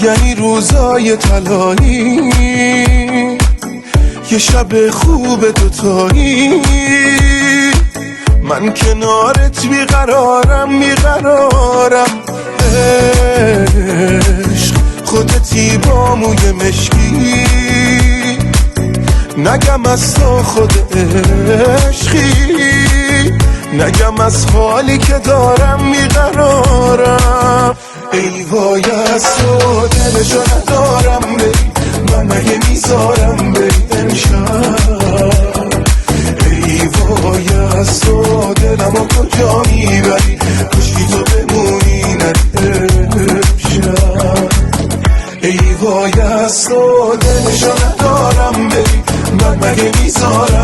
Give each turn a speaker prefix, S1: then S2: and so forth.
S1: یعنی روزای طلایی، یه شب خوب دوتایی، من کنارت بیقرارم عشق خودتی با موی مشکی، نگم از تو خود عشقی، نگم از حالی که دارم بیقرارم. ای وای از تو دلشو ندارم بری، من مگه میذارم بری امشب. ای وای از تو دلمو کجا میبری، کشکی تو بمونی نری امشب. ای وای از تو دلشو ندارم بری، من مگه میذارم